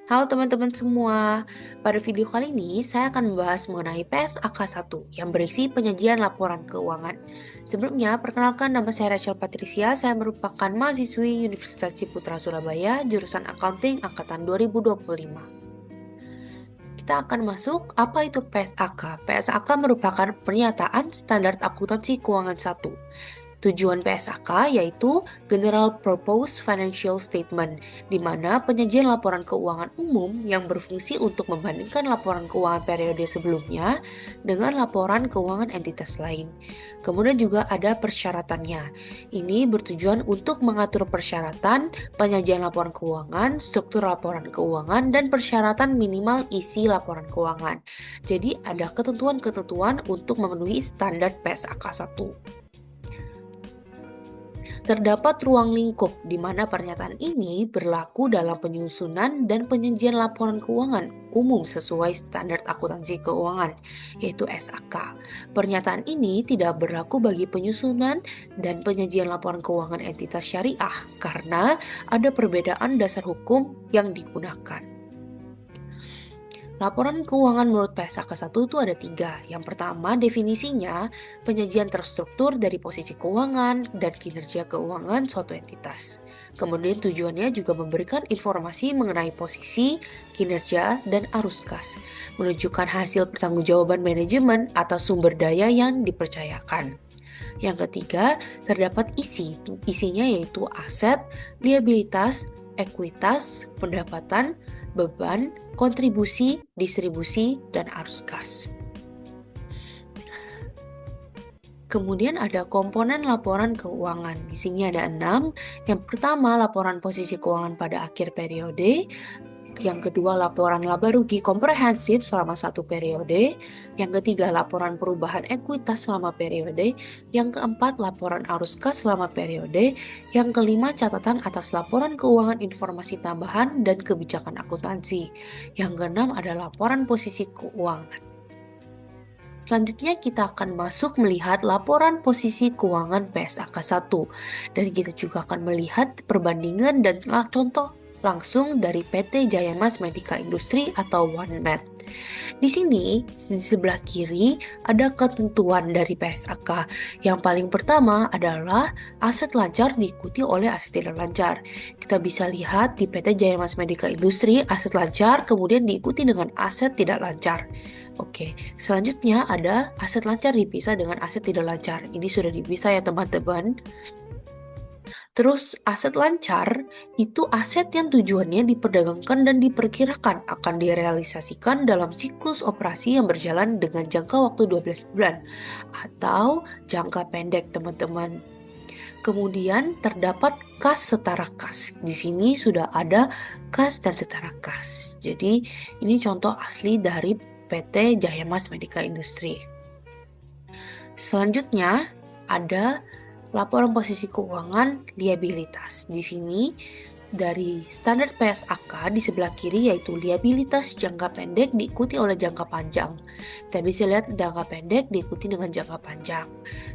Halo teman-teman semua, pada video kali ini saya akan membahas mengenai PSAK 1 yang berisi penyajian laporan keuangan. Sebelumnya, perkenalkan nama saya Rachel Patricia, saya merupakan mahasiswi Universitas Ciputra Surabaya, jurusan Accounting Angkatan 2025. Kita akan masuk, apa itu PSAK? PSAK merupakan pernyataan standar akuntansi keuangan 1. Tujuan PSAK yaitu General Purpose Financial Statement, di mana penyajian laporan keuangan umum yang berfungsi untuk membandingkan laporan keuangan periode sebelumnya dengan laporan keuangan entitas lain. Kemudian juga ada persyaratannya. Ini bertujuan untuk mengatur persyaratan, penyajian laporan keuangan, struktur laporan keuangan, dan persyaratan minimal isi laporan keuangan. Jadi ada ketentuan-ketentuan untuk memenuhi standar PSAK 1. Terdapat ruang lingkup di mana pernyataan ini berlaku dalam penyusunan dan penyajian laporan keuangan umum sesuai standar akuntansi keuangan, yaitu SAK. Pernyataan ini tidak berlaku bagi penyusunan dan penyajian laporan keuangan entitas syariah karena ada perbedaan dasar hukum yang digunakan. Laporan keuangan menurut PSAK 1 itu ada 3. Yang pertama, definisinya penyajian terstruktur dari posisi keuangan dan kinerja keuangan suatu entitas. Kemudian tujuannya juga memberikan informasi mengenai posisi, kinerja, dan arus kas, menunjukkan hasil pertanggungjawaban manajemen atas sumber daya yang dipercayakan. Yang ketiga, terdapat isi. Isinya yaitu aset, liabilitas, ekuitas, pendapatan, beban, kontribusi, distribusi, dan arus kas. Kemudian ada komponen laporan keuangan. Di sini ada 6. Yang pertama, laporan posisi keuangan pada akhir periode. Yang kedua, laporan laba rugi komprehensif selama satu periode. Yang ketiga, laporan perubahan ekuitas selama periode. Yang keempat, laporan arus kas selama periode. Yang kelima, catatan atas laporan keuangan informasi tambahan dan kebijakan akuntansi. Yang keenam ada laporan posisi keuangan. Selanjutnya kita akan masuk melihat laporan posisi keuangan PSAK 1 dan kita juga akan melihat perbandingan dan contoh langsung dari PT Jaya Mas Medica Industri atau OneMed. Di sini, di sebelah kiri ada ketentuan dari PSAK. Yang paling pertama adalah aset lancar diikuti oleh aset tidak lancar. Kita bisa lihat di PT Jaya Mas Medica Industri aset lancar kemudian diikuti dengan aset tidak lancar. Oke, selanjutnya ada aset lancar dipisah dengan aset tidak lancar. Ini sudah dipisah ya teman-teman. Terus aset lancar itu aset yang tujuannya diperdagangkan dan diperkirakan akan direalisasikan dalam siklus operasi yang berjalan dengan jangka waktu 12 bulan atau jangka pendek teman-teman. Kemudian terdapat kas setara kas. Di sini sudah ada kas dan setara kas. Jadi ini contoh asli dari PT Jaya Mas Medica Industri. Selanjutnya ada laporan posisi keuangan liabilitas. Di sini dari standar PSAK di sebelah kiri yaitu liabilitas jangka pendek diikuti oleh jangka panjang. Kita bisa lihat jangka pendek diikuti dengan jangka panjang.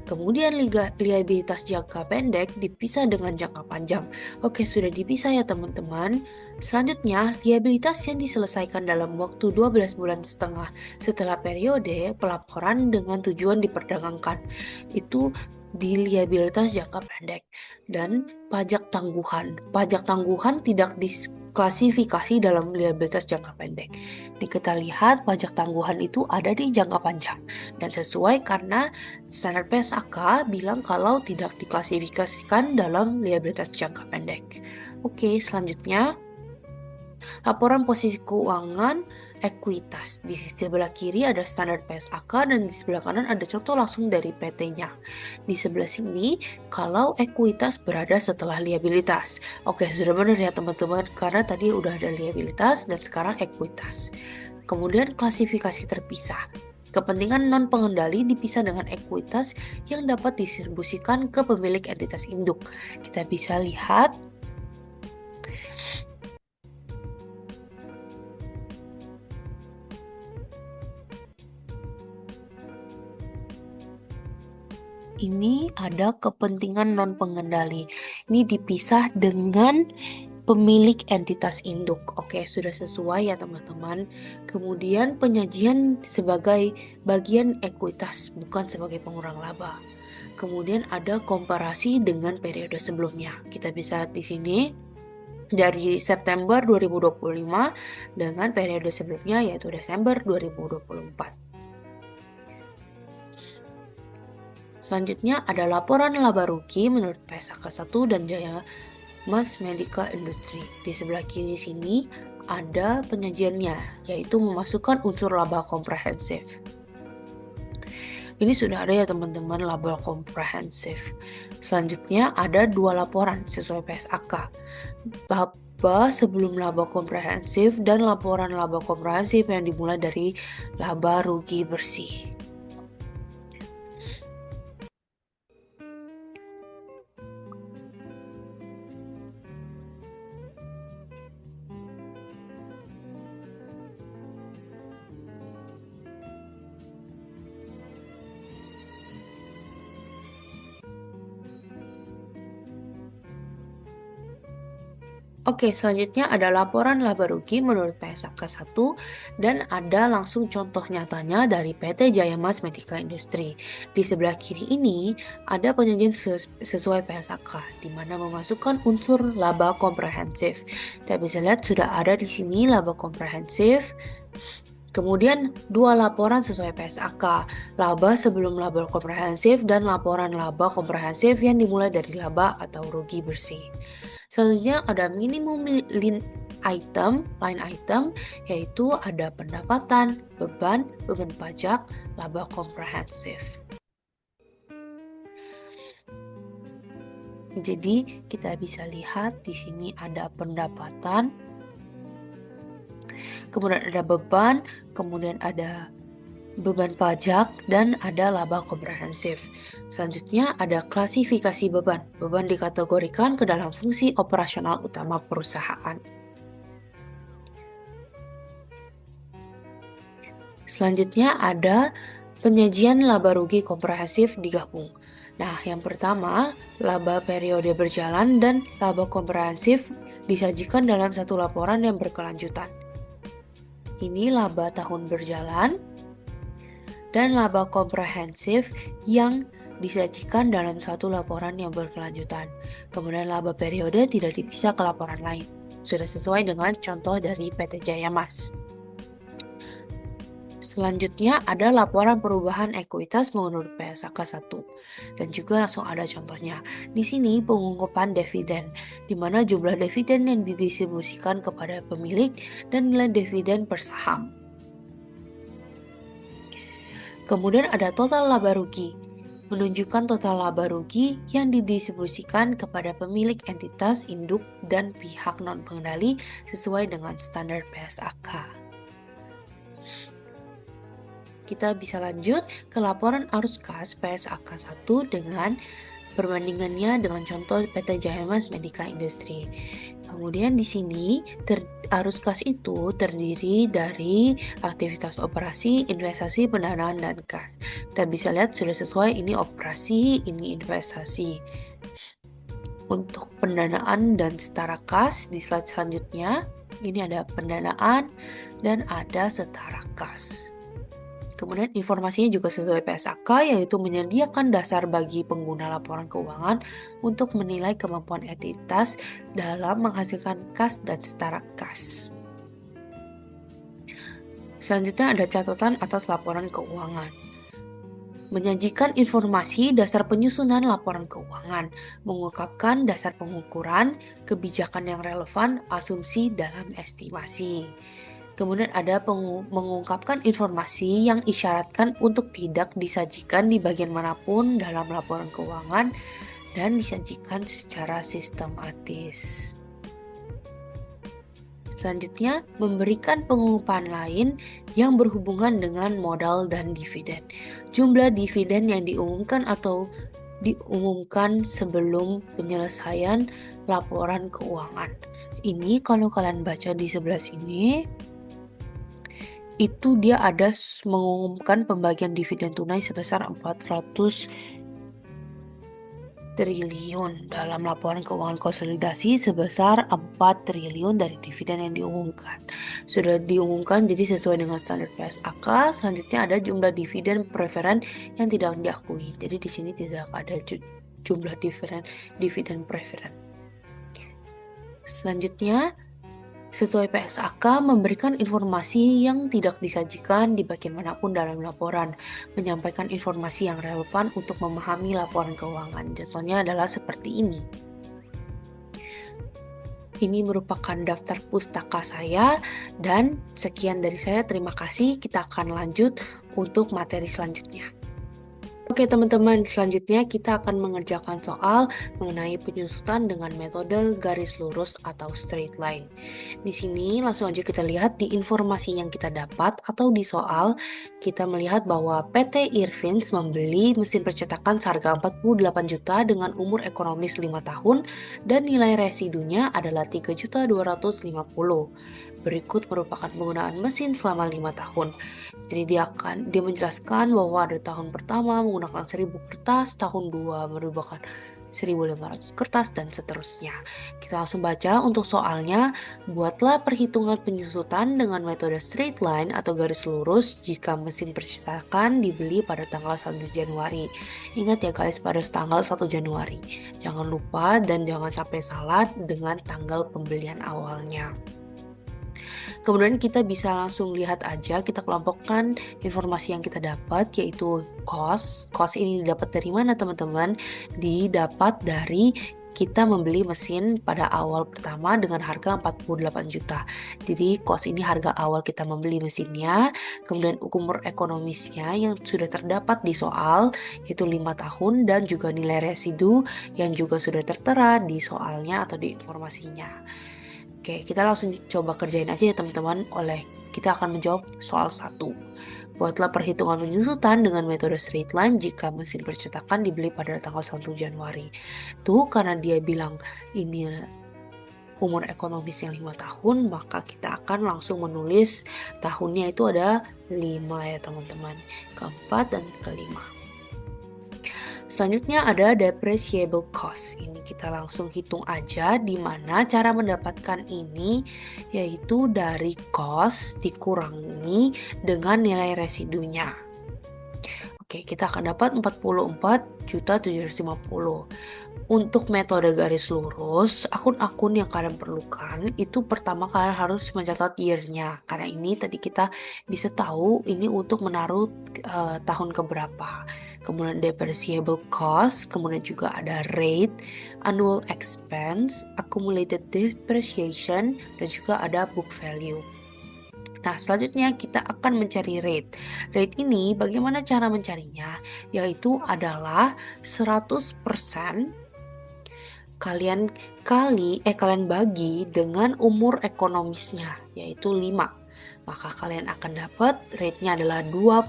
Kemudian liabilitas jangka pendek dipisah dengan jangka panjang. Oke, sudah dipisah ya teman-teman. Selanjutnya, liabilitas yang diselesaikan dalam waktu 12 bulan setengah setelah periode pelaporan dengan tujuan diperdagangkan. Itu di liabilitas jangka pendek. Dan pajak tangguhan. Pajak tangguhan tidak diklasifikasi dalam liabilitas jangka pendek. Ini kita lihat pajak tangguhan itu ada di jangka panjang. Dan sesuai karena standar PSAK bilang kalau tidak diklasifikasikan dalam liabilitas jangka pendek. Oke, selanjutnya laporan posisi keuangan ekuitas. Di sebelah kiri ada standar PSAK dan di sebelah kanan ada contoh langsung dari PT-nya. Di sebelah sini kalau ekuitas berada setelah liabilitas. Oke, sudah benar ya teman-teman karena tadi udah ada liabilitas dan sekarang ekuitas. Kemudian klasifikasi terpisah. Kepentingan non-pengendali dipisah dengan ekuitas yang dapat didistribusikan ke pemilik entitas induk. Kita bisa lihat ini ada kepentingan non pengendali. Ini dipisah dengan pemilik entitas induk. Oke, sudah sesuai ya teman-teman. Kemudian penyajian sebagai bagian ekuitas, bukan sebagai pengurang laba. Kemudian ada komparasi dengan periode sebelumnya. Kita bisa lihat di sini dari September 2025 dengan periode sebelumnya yaitu Desember 2024. Selanjutnya ada laporan laba rugi menurut PSAK 1 dan Jaya Mas Medica Industri. Di sebelah kiri sini ada penyajiannya, yaitu memasukkan unsur laba komprehensif. Ini sudah ada ya teman-teman, laba komprehensif. Selanjutnya ada 2 laporan sesuai PSAK. Laba sebelum laba komprehensif dan laporan laba komprehensif yang dimulai dari laba rugi bersih. Oke, selanjutnya ada laporan laba rugi menurut PSAK 1 dan ada langsung contoh nyatanya dari PT Jaya Mas Medica Industri. Di sebelah kiri ini ada penyajian sesuai PSAK di mana memasukkan unsur laba komprehensif. Kita bisa lihat sudah ada di sini laba komprehensif. Kemudian 2 laporan sesuai PSAK, laba sebelum laba komprehensif dan laporan laba komprehensif yang dimulai dari laba atau rugi bersih. Selanjutnya ada minimum line item, yaitu ada pendapatan, beban pajak, laba komprehensif. Jadi kita bisa lihat di sini ada pendapatan, kemudian ada beban, kemudian ada beban pajak, dan ada laba komprehensif. Selanjutnya ada klasifikasi beban. Beban dikategorikan ke dalam fungsi operasional utama perusahaan. Selanjutnya ada penyajian laba rugi komprehensif digabung. Nah, yang pertama, laba periode berjalan dan laba komprehensif disajikan dalam satu laporan yang berkelanjutan. Ini laba tahun berjalan dan laba komprehensif yang disajikan dalam satu laporan yang berkelanjutan. Kemudian laba periode tidak dipisah ke laporan lain. Sudah sesuai dengan contoh dari PT Jaya Mas. Selanjutnya ada laporan perubahan ekuitas menurut PSAK 1 dan juga langsung ada contohnya. Di sini pengungkapan dividen, di mana jumlah dividen yang didistribusikan kepada pemilik dan nilai dividen per saham. Kemudian ada total laba rugi, menunjukkan total laba rugi yang didistribusikan kepada pemilik entitas induk dan pihak non-pengendali sesuai dengan standar PSAK. Kita bisa lanjut ke laporan arus kas PSAK 1 dengan perbandingannya dengan contoh PT Jaya Mas Medica Industri. Kemudian di sini arus kas itu terdiri dari aktivitas operasi, investasi, pendanaan, dan kas. Kita bisa lihat sudah sesuai, ini operasi, ini investasi. Untuk pendanaan dan setara kas di slide selanjutnya, ini ada pendanaan dan ada setara kas. Kemudian informasinya juga sesuai PSAK, yaitu menyediakan dasar bagi pengguna laporan keuangan untuk menilai kemampuan entitas dalam menghasilkan kas dan setara kas. Selanjutnya ada catatan atas laporan keuangan. Menyajikan informasi dasar penyusunan laporan keuangan, mengungkapkan dasar pengukuran, kebijakan yang relevan, asumsi dalam estimasi. Kemudian ada mengungkapkan informasi yang isyaratkan untuk tidak disajikan di bagian manapun dalam laporan keuangan dan disajikan secara sistematis. Selanjutnya, memberikan pengungkapan lain yang berhubungan dengan modal dan dividen. Jumlah dividen yang diumumkan atau diumumkan sebelum penyelesaian laporan keuangan. Ini kalau kalian baca di sebelah sini, itu dia ada mengumumkan pembagian dividen tunai sebesar 400 triliun dalam laporan keuangan konsolidasi sebesar 4 triliun dari dividen yang diumumkan. Sudah diumumkan jadi sesuai dengan standar PSAK. Selanjutnya ada jumlah dividen preferen yang tidak diakui. Jadi di sini tidak ada jumlah dividen preferen. Selanjutnya, sesuai PSAK memberikan informasi yang tidak disajikan di bagian manapun dalam laporan, menyampaikan informasi yang relevan untuk memahami laporan keuangan. Contohnya adalah seperti ini. Ini merupakan daftar pustaka saya dan sekian dari saya. Terima kasih. Kita akan lanjut untuk materi selanjutnya. Oke teman-teman, selanjutnya kita akan mengerjakan soal mengenai penyusutan dengan metode garis lurus atau straight line. Di sini langsung aja kita lihat di informasi yang kita dapat atau di soal, kita melihat bahwa PT Irvins membeli mesin percetakan seharga 48 juta dengan umur ekonomis 5 tahun dan nilai residunya adalah 3.250.000. Berikut merupakan penggunaan mesin selama 5 tahun. Jadi dia menjelaskan bahwa ada tahun pertama menggunakan 1000 kertas, tahun 2 merupakan 1500 kertas, dan seterusnya. Kita langsung baca untuk soalnya. Buatlah perhitungan penyusutan dengan metode straight line atau garis lurus jika mesin percetakan dibeli pada tanggal 1 Januari. Ingat ya guys, pada tanggal 1 Januari. Jangan lupa dan jangan sampai salah dengan tanggal pembelian awalnya. Kemudian kita bisa langsung lihat aja, kita kelompokkan informasi yang kita dapat, yaitu cost. Cost ini didapat dari mana teman-teman? Didapat dari kita membeli mesin pada awal pertama dengan harga 48 juta. Jadi cost ini harga awal kita membeli mesinnya, kemudian umur ekonomisnya yang sudah terdapat di soal yaitu 5 tahun, dan juga nilai residu yang juga sudah tertera di soalnya atau di informasinya. Oke, kita langsung coba kerjain aja ya teman-teman. Kita akan menjawab soal 1. Buatlah perhitungan penyusutan dengan metode straight line jika mesin percetakan dibeli pada tanggal 1 Januari. Tuh, karena dia bilang ini umur ekonomisnya 5 tahun, maka kita akan langsung menulis tahunnya itu ada 5 ya teman-teman. Keempat dan kelima. Selanjutnya ada depreciable cost. Ini kita langsung hitung aja di mana cara mendapatkan ini, yaitu dari cost dikurangi dengan nilai residunya. Oke, kita akan dapat 44.750. Untuk metode garis lurus, akun-akun yang kalian perlukan itu pertama kalian harus mencatat year-nya. Karena ini tadi kita bisa tahu ini untuk menaruh tahun keberapa. Kemudian depreciable cost, kemudian juga ada rate, annual expense, accumulated depreciation, dan juga ada book value. Nah, selanjutnya kita akan mencari rate. Rate ini bagaimana cara mencarinya? Yaitu adalah 100% kalian bagi dengan umur ekonomisnya, yaitu 5. Maka kalian akan dapat rate-nya adalah 20%.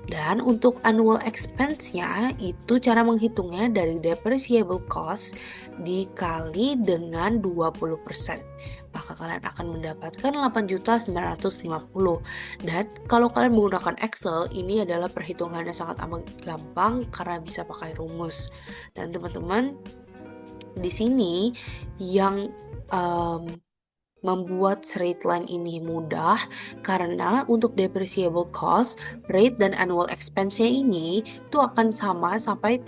Dan untuk annual expense-nya itu cara menghitungnya dari depreciable cost dikali dengan 20%. Maka kalian akan mendapatkan 8.950. Dan kalau kalian menggunakan Excel, ini adalah perhitungannya sangat amat gampang karena bisa pakai rumus. Dan teman-teman, di sini yang membuat straight line ini mudah karena untuk depreciable cost, rate, dan annual expense-nya ini itu akan sama sampai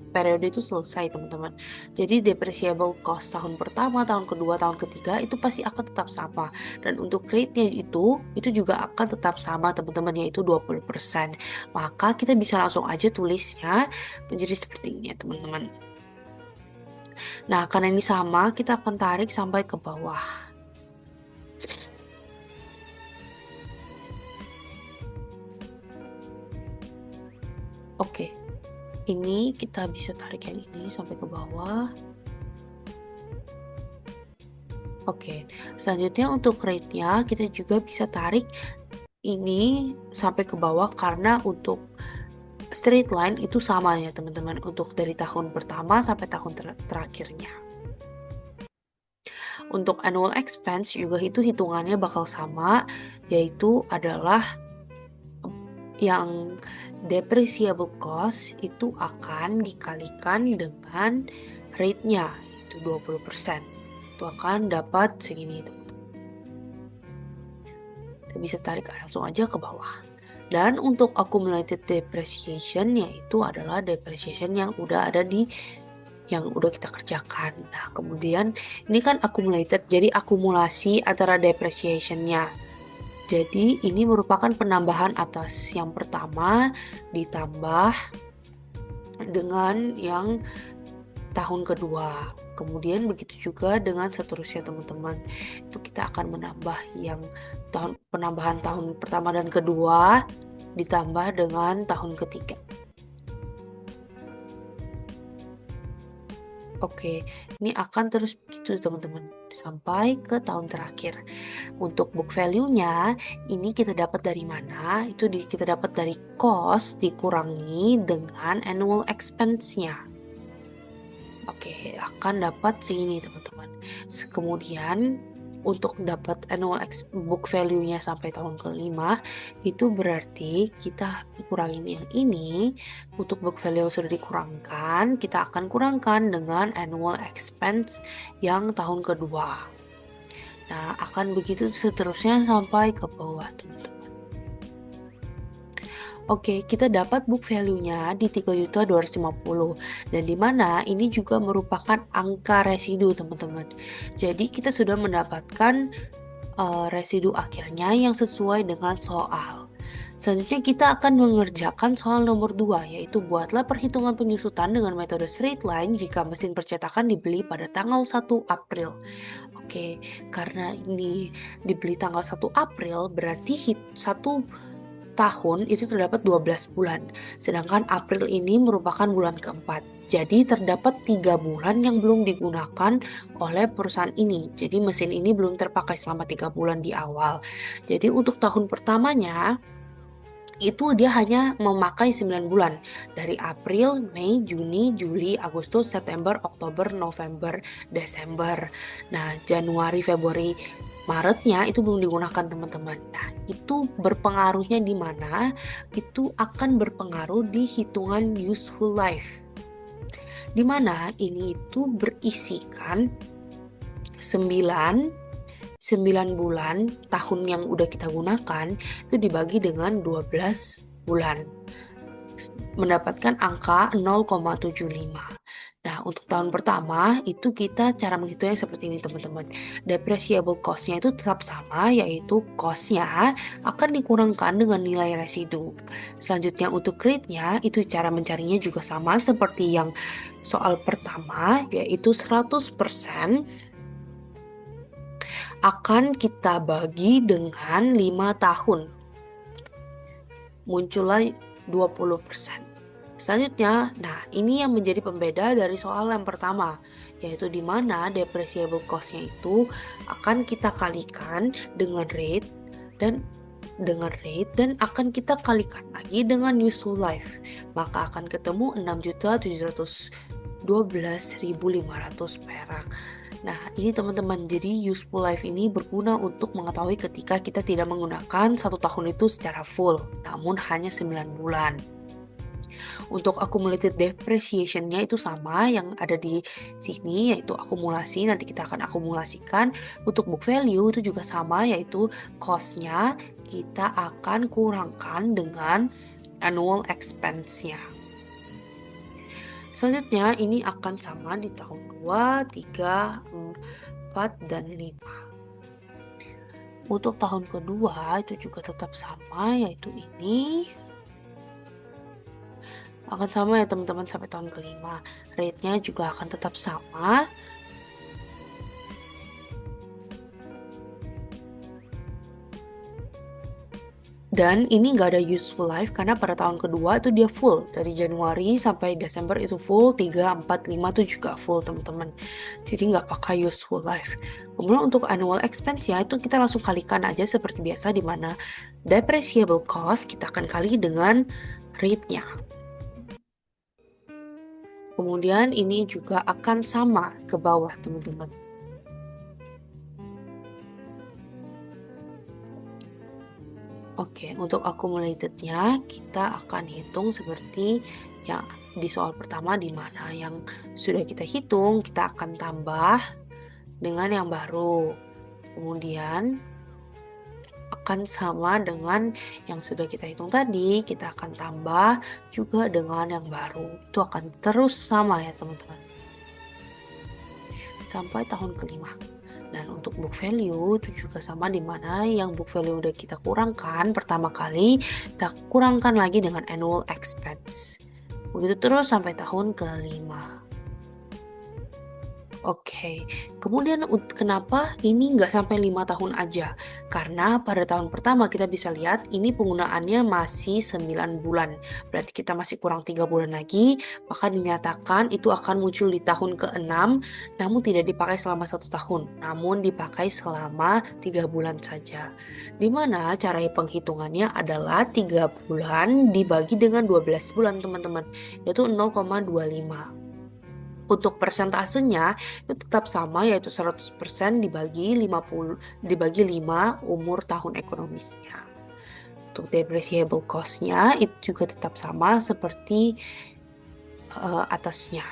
periode itu selesai teman-teman. Jadi depreciable cost tahun pertama, tahun kedua, tahun ketiga itu pasti akan tetap sama. Dan untuk rate-nya itu juga akan tetap sama teman-teman, yaitu 20%. Maka kita bisa langsung aja tulisnya menjadi seperti ini ya teman-teman. Nah, karena ini sama, kita akan tarik sampai ke bawah. Oke, ini kita bisa tarik yang ini sampai ke bawah. Oke, selanjutnya untuk rate-nya kita juga bisa tarik ini sampai ke bawah karena untuk straight line itu sama ya teman-teman, untuk dari tahun pertama sampai tahun terakhirnya. Untuk annual expense juga itu hitungannya bakal sama, yaitu adalah yang depreciable cost itu akan dikalikan dengan rate-nya, itu 20%. Itu akan dapat segini, teman-teman. Kita bisa tarik langsung aja ke bawah. Dan untuk accumulated depreciation yaitu adalah depreciation yang udah ada yang udah kita kerjakan. Nah, kemudian ini kan accumulated, jadi akumulasi antara depreciation-nya. Jadi ini merupakan penambahan atas yang pertama ditambah dengan yang tahun kedua. Kemudian begitu juga dengan seterusnya, teman-teman. Itu kita akan menambah yang penambahan tahun pertama dan kedua ditambah dengan tahun ketiga. Oke, ini akan terus begitu, teman-teman, sampai ke tahun terakhir. Untuk book value-nya, ini kita dapat dari mana? Itu kita dapat dari cost dikurangi dengan annual expense-nya. Oke, akan dapat segini, teman-teman. Kemudian untuk dapat annual book value-nya sampai tahun kelima, itu berarti kita kurangin yang ini. Untuk book value sudah dikurangkan, kita akan kurangkan dengan annual expense yang tahun kedua. Nah, akan begitu seterusnya sampai ke bawah, teman-teman. Oke, kita dapat book value-nya di 3.250 dan di mana ini juga merupakan angka residu, teman-teman. Jadi kita sudah mendapatkan residu akhirnya yang sesuai dengan soal. Selanjutnya kita akan mengerjakan soal nomor 2, yaitu buatlah perhitungan penyusutan dengan metode straight line jika mesin percetakan dibeli pada tanggal 1 April. Oke, karena ini dibeli tanggal 1 April berarti 1 tahun itu terdapat 12 bulan, sedangkan April ini merupakan bulan keempat. Jadi terdapat 3 bulan yang belum digunakan oleh perusahaan ini. Jadi mesin ini belum terpakai selama 3 bulan di awal. Jadi untuk tahun pertamanya itu dia hanya memakai 9 bulan. Dari April, Mei, Juni, Juli, Agustus, September, Oktober, November, Desember. Nah, Januari, Februari, Maretnya itu belum digunakan, teman-teman. Nah, itu berpengaruhnya di mana? Itu akan berpengaruh di hitungan useful life. Di mana ini itu berisikan 9 bulan tahun yang udah kita gunakan itu dibagi dengan 12 bulan. Mendapatkan angka 0,75. Nah, untuk tahun pertama itu kita cara menghitungnya seperti ini, teman-teman. Depreciable cost-nya itu tetap sama, yaitu cost-nya akan dikurangkan dengan nilai residu. Selanjutnya untuk rate-nya itu cara mencarinya juga sama seperti yang soal pertama, yaitu 100% akan kita bagi dengan 5 tahun. Muncullah 20%. Selanjutnya, nah ini yang menjadi pembeda dari soal yang pertama, yaitu di mana depreciable cost-nya itu akan kita kalikan dengan rate dan akan kita kalikan lagi dengan useful life. Maka akan ketemu 6.712.500 perak. Nah, ini teman-teman, jadi useful life ini berguna untuk mengetahui ketika kita tidak menggunakan 1 tahun itu secara full, namun hanya 9 bulan. Untuk accumulated depreciation-nya itu sama yang ada di sini, yaitu akumulasi. Nanti kita akan akumulasikan. Untuk book value itu juga sama, yaitu cost-nya kita akan kurangkan dengan annual expense-nya. Selanjutnya ini akan sama di tahun 2, 3, 4, dan 5. Untuk tahun kedua itu juga tetap sama, yaitu ini akan sama ya, teman-teman, sampai tahun kelima. Rate-nya juga akan tetap sama. Dan ini nggak ada useful life karena pada tahun kedua itu dia full. Dari Januari sampai Desember itu full, 3, 4, 5 itu juga full, teman-teman. Jadi nggak pakai useful life. Kemudian untuk annual expense ya itu kita langsung kalikan aja seperti biasa, di mana depreciable cost kita akan kali dengan rate-nya. Kemudian ini juga akan sama ke bawah, teman-teman. Oke, untuk accumulated-nya kita akan hitung seperti yang di soal pertama, di mana yang sudah kita hitung kita akan tambah dengan yang baru. Kemudian akan sama dengan yang sudah kita hitung tadi, kita akan tambah juga dengan yang baru. Itu akan terus sama ya teman-teman, sampai tahun kelima. Dan untuk book value itu juga sama, di mana yang book value udah kita kurangkan pertama kali, kita kurangkan lagi dengan annual expense. Begitu terus sampai tahun kelima. Oke, kemudian kenapa ini nggak sampai 5 tahun aja? Karena pada tahun pertama kita bisa lihat ini penggunaannya masih 9 bulan. Berarti kita masih kurang 3 bulan lagi, maka dinyatakan itu akan muncul di tahun ke-6, namun tidak dipakai selama 1 tahun, namun dipakai selama 3 bulan saja. Dimana cara penghitungannya adalah 3 bulan dibagi dengan 12 bulan teman-teman, yaitu 0,25. Untuk persentasenya itu tetap sama, yaitu 100% dibagi 5 umur tahun ekonomisnya. Untuk depreciable cost-nya itu juga tetap sama seperti atasnya.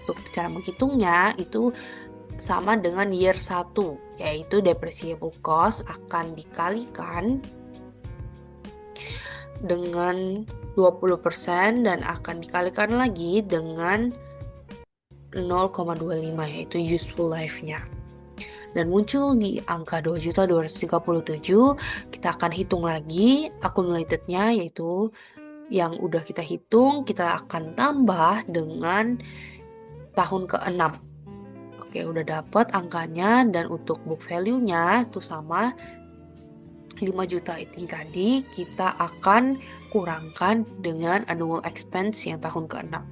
Untuk cara menghitungnya itu sama dengan year 1, yaitu depreciable cost akan dikalikan dengan 20% dan akan dikalikan lagi dengan 0,25, yaitu useful life-nya. Dan muncul di angka 2.237, kita akan hitung lagi accumulated-nya, yaitu yang udah kita hitung kita akan tambah dengan tahun ke-6. Oke, udah dapat angkanya, dan untuk book value-nya itu sama 5 juta ini tadi kita akan kurangkan dengan annual expense yang tahun ke-6.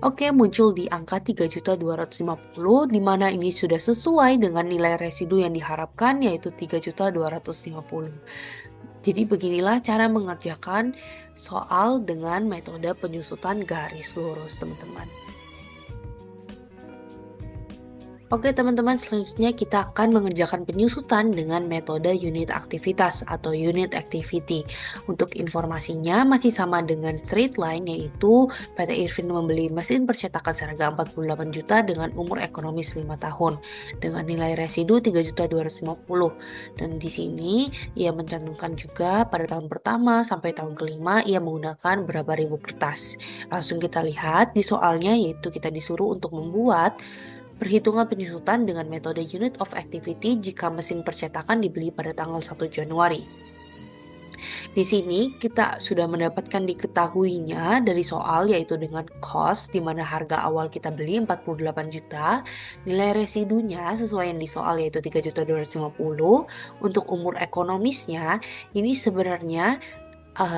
Oke, muncul di angka 3.250, di mana ini sudah sesuai dengan nilai residu yang diharapkan, yaitu 3.250. Jadi beginilah cara mengerjakan soal dengan metode penyusutan garis lurus, teman-teman. Oke teman-teman, selanjutnya kita akan mengerjakan penyusutan dengan metode unit aktivitas atau unit activity. Untuk informasinya masih sama dengan straight line, yaitu PT Irvin membeli mesin percetakan seharga 48 juta dengan umur ekonomis 5 tahun dengan nilai residu 3.250. Dan di sini ia mencantumkan juga pada tahun pertama sampai tahun kelima ia menggunakan berapa ribu kertas. Langsung kita lihat di soalnya, yaitu kita disuruh untuk membuat perhitungan penyusutan dengan metode unit of activity jika mesin percetakan dibeli pada tanggal 1 Januari. Di sini kita sudah mendapatkan diketahuinya dari soal, yaitu dengan cost, di mana harga awal kita beli 48 juta, nilai residunya sesuai yang di soal yaitu 3.250. Untuk umur ekonomisnya ini sebenarnya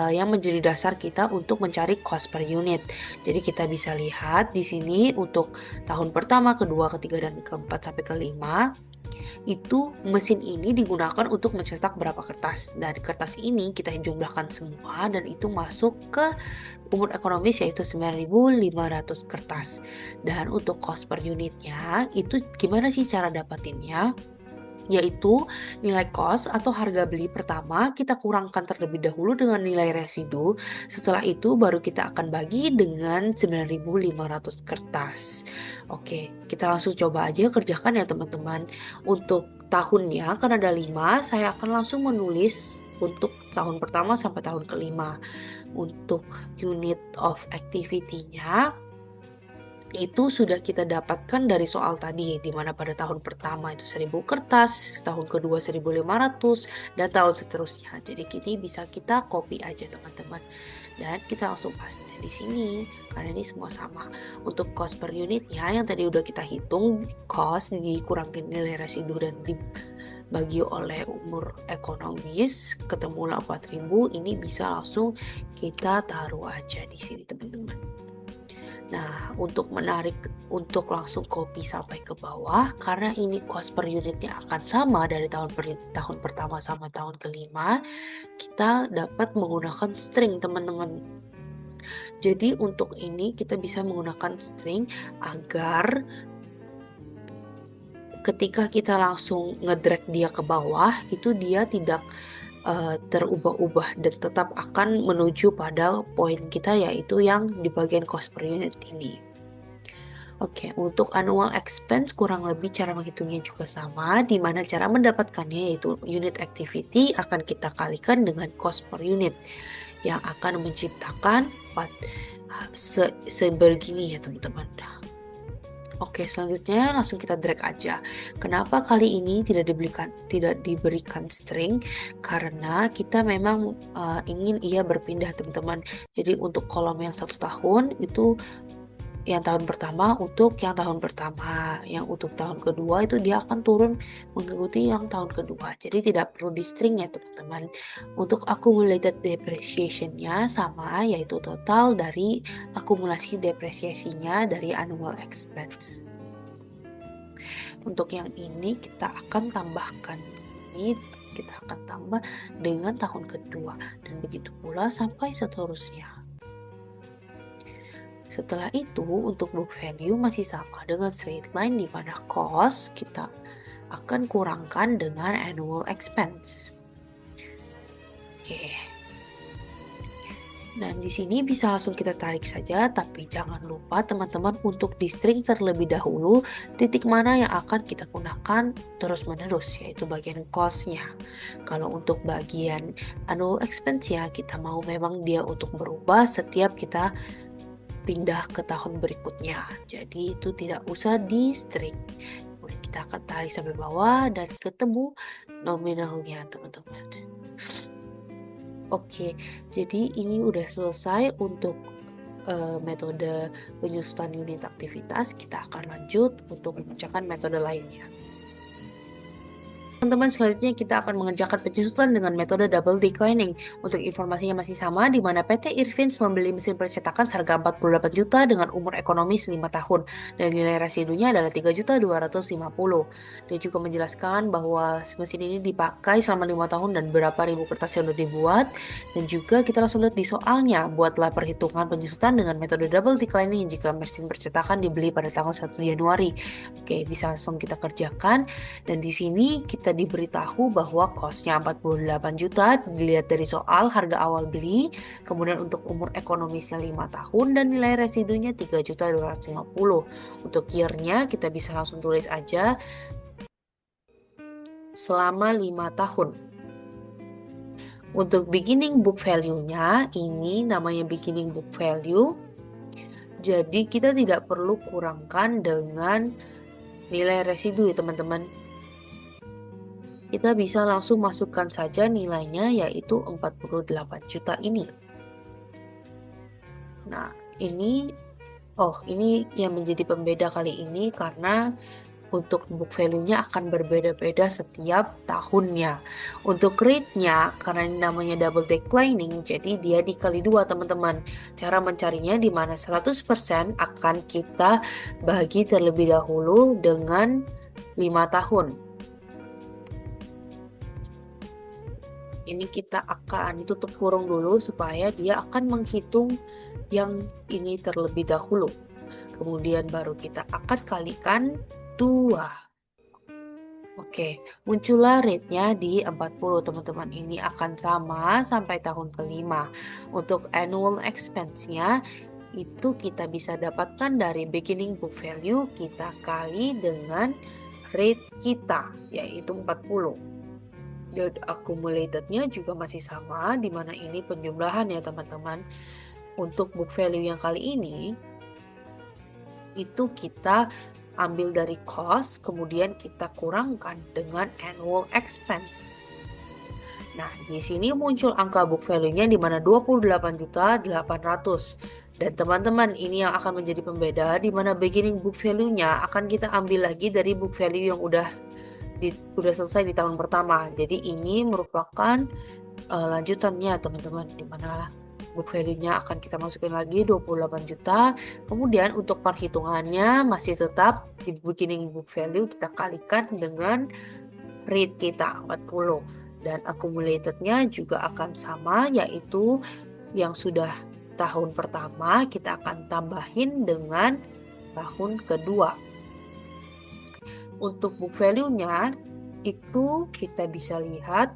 yang menjadi dasar kita untuk mencari cost per unit. Jadi kita bisa lihat di sini untuk tahun pertama, kedua, ketiga, dan keempat sampai kelima itu mesin ini digunakan untuk mencetak berapa kertas. Dari kertas ini kita jumlahkan semua dan itu masuk ke umur ekonomis, yaitu 9.500 kertas. Dan untuk cost per unitnya itu gimana sih cara dapatinnya? Yaitu nilai cost atau harga beli pertama kita kurangkan terlebih dahulu dengan nilai residu. Setelah itu baru kita akan bagi dengan 9.500 kertas. Oke, kita langsung coba aja kerjakan ya teman-teman. Untuk tahunnya kan ada 5, saya akan langsung menulis untuk tahun pertama sampai tahun kelima. Untuk unit of activity-nya itu sudah kita dapatkan dari soal tadi, di mana pada tahun pertama itu 1.000 kertas, tahun kedua 1.500, dan tahun seterusnya. Jadi ini bisa kita copy aja teman-teman, dan kita langsung paste di sini karena ini semua sama. Untuk cost per unitnya yang tadi udah kita hitung, cost dikurangin nilai residu dan dibagi oleh umur ekonomis, ketemulah 4.000. Ini bisa langsung kita taruh aja di sini teman-teman. Nah, untuk langsung copy sampai ke bawah, karena ini cost per unitnya akan sama dari tahun pertama sama tahun kelima, kita dapat menggunakan string teman-teman. Jadi untuk ini kita bisa menggunakan string agar ketika kita langsung ngedrag dia ke bawah, itu dia tidak terubah-ubah dan tetap akan menuju pada poin kita, yaitu yang di bagian cost per unit ini. Oke, untuk annual expense kurang lebih cara menghitungnya juga sama, di mana cara mendapatkannya yaitu unit activity akan kita kalikan dengan cost per unit yang akan menciptakan sebegini ya teman-teman. Oke, selanjutnya langsung kita drag aja. Kenapa kali ini tidak diberikan string? Karena kita memang ingin ia berpindah teman-teman. Jadi untuk kolom yang 1 tahun itu yang tahun pertama untuk yang tahun pertama, yang untuk tahun kedua itu dia akan turun mengikuti yang tahun kedua. Jadi tidak perlu di string ya teman-teman. Untuk accumulated depreciation-nya sama, yaitu total dari akumulasi depresiasinya dari annual expense. Untuk yang ini kita akan tambahkan kita akan tambah dengan tahun kedua dan begitu pula sampai seterusnya. Setelah itu untuk book value masih sama dengan straight line di mana cost kita akan kurangkan dengan annual expense. Oke. Dan di sini bisa langsung kita tarik saja, tapi jangan lupa teman-teman untuk di string terlebih dahulu titik mana yang akan kita gunakan terus-menerus, yaitu bagian cost-nya. Kalau untuk bagian annual expense-nya, kita mau memang dia untuk berubah setiap kita pindah ke tahun berikutnya. Jadi itu tidak usah di string. Kemudian kita akan tarik sampai bawah dan ketemu nominalnya teman-teman. Oke, jadi ini udah selesai untuk metode penyusutan unit aktivitas. Kita akan lanjut untuk mengerjakan metode lainnya. Teman-teman, selanjutnya kita akan mengerjakan penyusutan dengan metode double declining. Untuk informasinya masih sama, di mana PT Irvins membeli mesin percetakan seharga 48 juta dengan umur ekonomis 5 tahun, dan nilai residunya adalah 3.250.000. Dia juga menjelaskan bahwa mesin ini dipakai selama 5 tahun dan berapa ribu kertas yang sudah dibuat, dan juga kita langsung lihat di soalnya, buatlah perhitungan penyusutan dengan metode double declining jika mesin percetakan dibeli pada tanggal 1 Januari. Oke, bisa langsung kita kerjakan, dan di sini kita diberitahu bahwa costnya 48 juta dilihat dari soal harga awal beli, kemudian untuk umur ekonomisnya 5 tahun dan nilai residunya 3.250. Untuk year-nya kita bisa langsung tulis aja selama 5 tahun. Untuk beginning book value-nya, ini namanya beginning book value. Jadi kita tidak perlu kurangkan dengan nilai residu ya teman-teman. Kita bisa langsung masukkan saja nilainya, yaitu 48 juta ini. Nah, ini yang menjadi pembeda kali ini karena untuk book value-nya akan berbeda-beda setiap tahunnya. Untuk rate-nya, karena ini namanya double declining, jadi dia dikali 2 teman-teman. Cara mencarinya di mana 100% akan kita bagi terlebih dahulu dengan 5 tahun. Ini kita akan tutup kurung dulu supaya dia akan menghitung yang ini terlebih dahulu. Kemudian baru kita akan kalikan 2. Oke, muncullah rate-nya di 40 teman-teman. Ini akan sama sampai tahun kelima. Untuk annual expense-nya itu kita bisa dapatkan dari beginning book value kita kali dengan rate kita, yaitu 40. Dan accumulated-nya juga masih sama, di mana ini penjumlahan ya teman-teman. Untuk book value yang kali ini, itu kita ambil dari cost, kemudian kita kurangkan dengan annual expense. Nah, di sini muncul angka book value-nya di mana 28.800. Dan teman-teman, ini yang akan menjadi pembeda, di mana beginning book value-nya akan kita ambil lagi dari book value yang udah selesai di tahun pertama. Jadi ini merupakan lanjutannya teman-teman, di mana book value-nya akan kita masukin lagi 28 juta. Kemudian untuk perhitungannya masih tetap di beginning book value kita kalikan dengan rate kita 40. Dan accumulated-nya juga akan sama, yaitu yang sudah tahun pertama kita akan tambahin dengan tahun kedua. Untuk book value-nya itu kita bisa lihat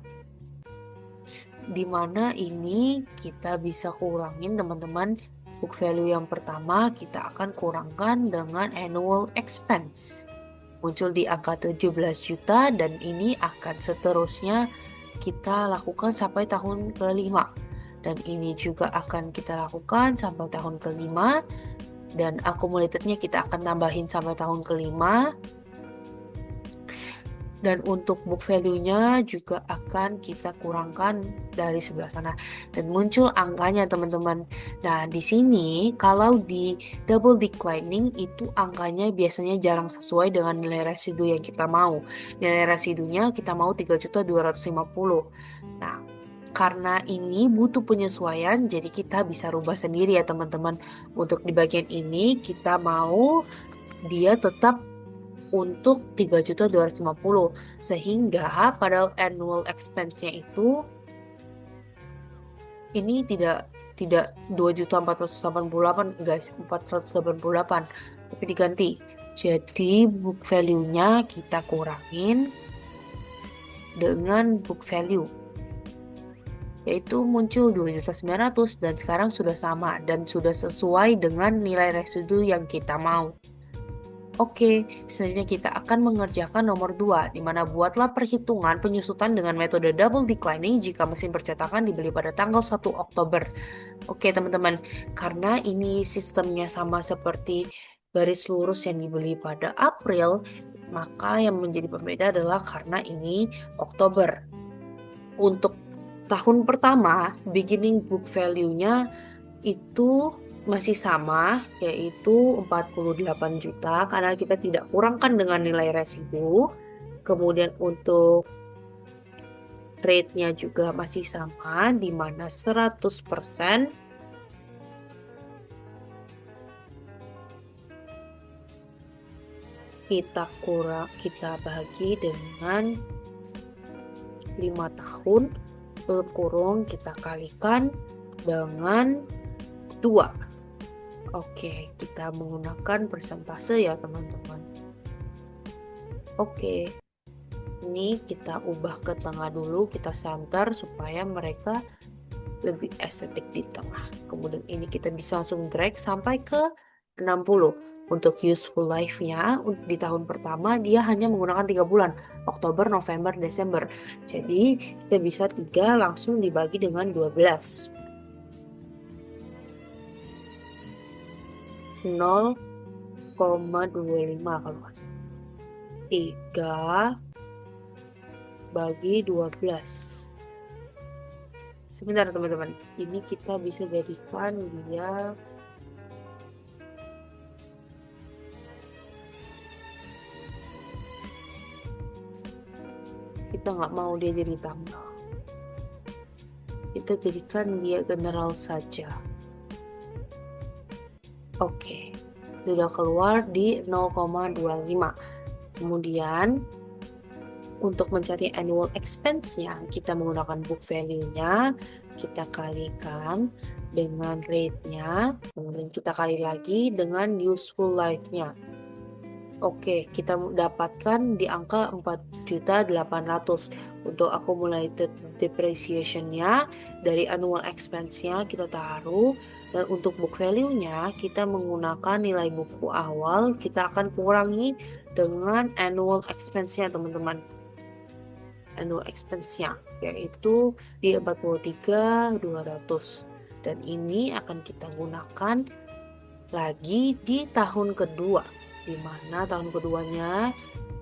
di mana ini kita bisa kurangin teman-teman. Book value yang pertama kita akan kurangkan dengan annual expense. Muncul di angka 17 juta dan ini akan seterusnya kita lakukan sampai tahun kelima. Dan ini juga akan kita lakukan sampai tahun kelima. Dan accumulatednya kita akan tambahin sampai tahun kelima. Dan untuk book value-nya juga akan kita kurangkan dari sebelah sana. Dan muncul angkanya teman-teman. Nah di sini kalau di double declining itu angkanya biasanya jarang sesuai dengan nilai residu yang kita mau. Nilai residunya kita mau 3.250.000. Nah karena ini butuh penyesuaian jadi kita bisa rubah sendiri ya teman-teman. Untuk di bagian ini kita mau dia tetap untuk 3.250.000 sehingga pada annual expense-nya itu ini tidak 2.488 guys, 488 tapi diganti. Jadi book value-nya kita kurangin dengan book value yaitu muncul 2.900.000 dan sekarang sudah sama dan sudah sesuai dengan nilai residu yang kita mau. Oke, selanjutnya kita akan mengerjakan nomor 2, di mana buatlah perhitungan penyusutan dengan metode double declining jika mesin percetakan dibeli pada tanggal 1 Oktober. Oke teman-teman, karena ini sistemnya sama seperti garis lurus yang dibeli pada April, maka yang menjadi pembeda adalah karena ini Oktober. Untuk tahun pertama, beginning book value-nya itu masih sama, yaitu 48 juta karena kita tidak kurangkan dengan nilai residu. Kemudian untuk rate-nya juga masih sama, di mana 100% kita bagi dengan 5 tahun, tutup kurung kita kalikan dengan 2. Oke, kita menggunakan persentase ya teman-teman. Oke, ini kita ubah ke tengah dulu, kita center supaya mereka lebih estetik di tengah. Kemudian ini kita bisa langsung drag sampai ke 60. Untuk useful life-nya di tahun pertama dia hanya menggunakan 3 bulan, Oktober, November, Desember. Jadi kita bisa 3 langsung dibagi dengan 12. 0,25 kalau nggak salah. 3 bagi 12. Sebentar teman-teman, ini kita bisa jadikan dia kita nggak mau dia jadi tanggal, kita jadikan dia general saja. Oke, sudah keluar di 0,25. Kemudian untuk mencari annual expense-nya kita menggunakan book value-nya, kita kalikan dengan rate-nya, kemudian kita kali lagi dengan useful life-nya. Oke, kita dapatkan di angka 4.800.000. Untuk accumulated depreciation-nya dari annual expense-nya kita taruh, dan untuk book value-nya kita menggunakan nilai buku awal, kita akan kurangi dengan annual expense-nya teman-teman. Annual expense-nya yaitu di 43.200, dan ini akan kita gunakan lagi di tahun kedua, di mana tahun keduanya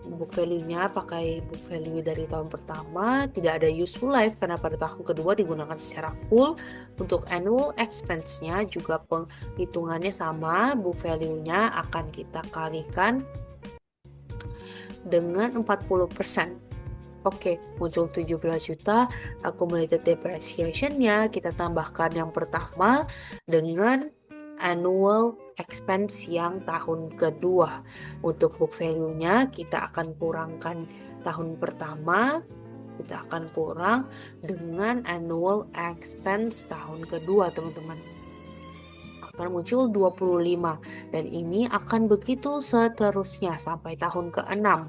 book value-nya pakai book value dari tahun pertama, tidak ada useful life karena pada tahun kedua digunakan secara full. Untuk annual expense-nya juga penghitungannya sama, book value-nya akan kita kalikan dengan 40%. Oke, muncul 17 juta, accumulated depreciation-nya kita tambahkan yang pertama dengan annual expense yang tahun kedua. Untuk book value-nya kita akan kurangkan tahun pertama, kita akan kurang dengan annual expense tahun kedua teman-teman. Akan muncul 25 dan ini akan begitu seterusnya sampai tahun ke-6.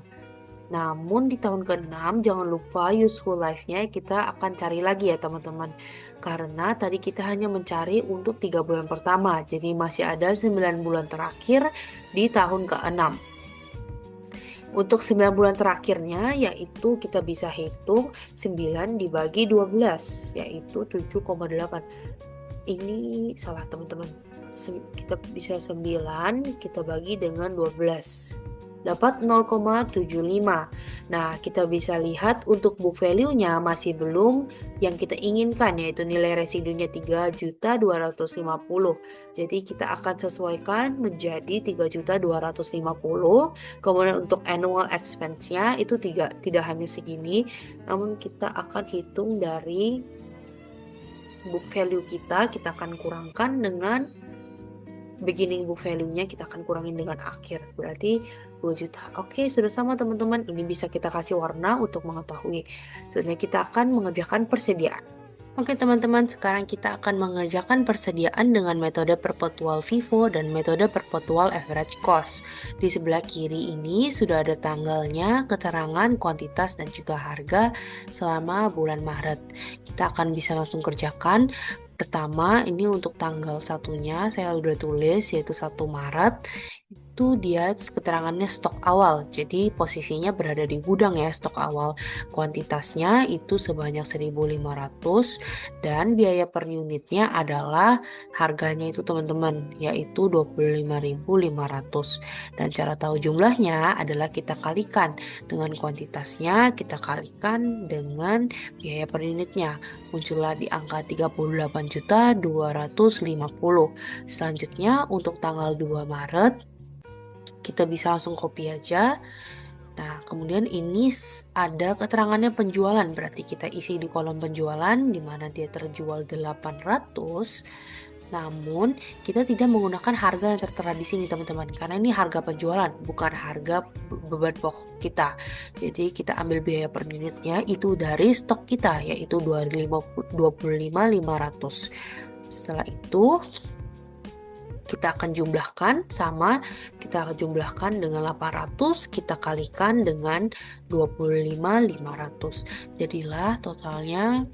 Namun di tahun ke-6 jangan lupa useful life-nya kita akan cari lagi ya teman-teman. Karena tadi kita hanya mencari untuk 3 bulan pertama. Jadi masih ada 9 bulan terakhir di tahun ke-6. Untuk 9 bulan terakhirnya yaitu kita bisa hitung 9 dibagi 12 yaitu 7,8. Ini salah teman-teman. Kita bisa 9 kita bagi dengan 12. Dapat 0,75. Nah, kita bisa lihat untuk book value-nya masih belum yang kita inginkan, yaitu nilai residunya 3.250. Jadi kita akan sesuaikan menjadi 3.250. Kemudian untuk annual expense-nya itu tidak hanya segini, namun kita akan hitung dari book value kita akan kurangkan dengan beginning book value-nya, kita akan kurangin dengan akhir, berarti 2 juta. Oke, sudah sama teman-teman. Ini bisa kita kasih warna untuk mengetahui. Selanjutnya kita akan mengerjakan persediaan. Oke teman-teman, sekarang kita akan mengerjakan persediaan dengan metode perpetual FIFO dan metode perpetual average cost. Di sebelah kiri ini sudah ada tanggalnya, keterangan, kuantitas, dan juga harga selama bulan Maret. Kita akan bisa langsung kerjakan. Pertama, ini untuk tanggal satunya saya udah tulis, yaitu 1 Maret. Itu dia keterangannya stok awal. Jadi posisinya berada di gudang ya, stok awal. Kuantitasnya itu sebanyak 1.500 dan biaya per unitnya adalah harganya itu teman-teman, yaitu 25.500. Dan cara tahu jumlahnya adalah kita kalikan dengan kuantitasnya, kita kalikan dengan biaya per unitnya. Muncullah di angka 38.250. Selanjutnya untuk tanggal 2 Maret kita bisa langsung copy aja. Nah, kemudian ini ada keterangannya penjualan, berarti kita isi di kolom penjualan di mana dia terjual 800. Namun, kita tidak menggunakan harga yang tertera di sini, teman-teman, karena ini harga penjualan, bukan harga beban pokok kita. Jadi, kita ambil biaya per unitnya itu dari stok kita, yaitu 25.500. Setelah itu, kita akan jumlahkan kita akan jumlahkan dengan 800, kita kalikan dengan 25.500. Jadilah totalnya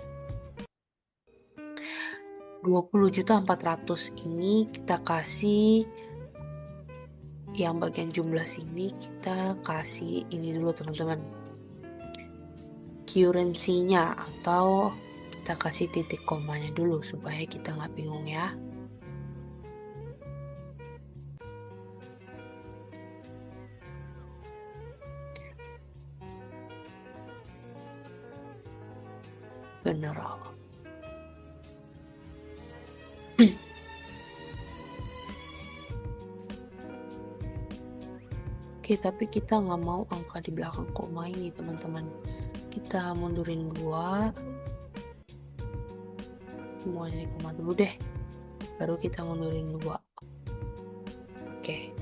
20.400. Ini kita kasih yang bagian jumlah sini, kita kasih ini dulu teman-teman, currency-nya, atau kita kasih titik komanya dulu supaya kita nggak bingung ya. General. Oke, tapi kita nggak mau angka di belakang koma ini teman-teman. Kita mundurin 2, semuanya koma dulu deh, baru kita mundurin 2. Oke,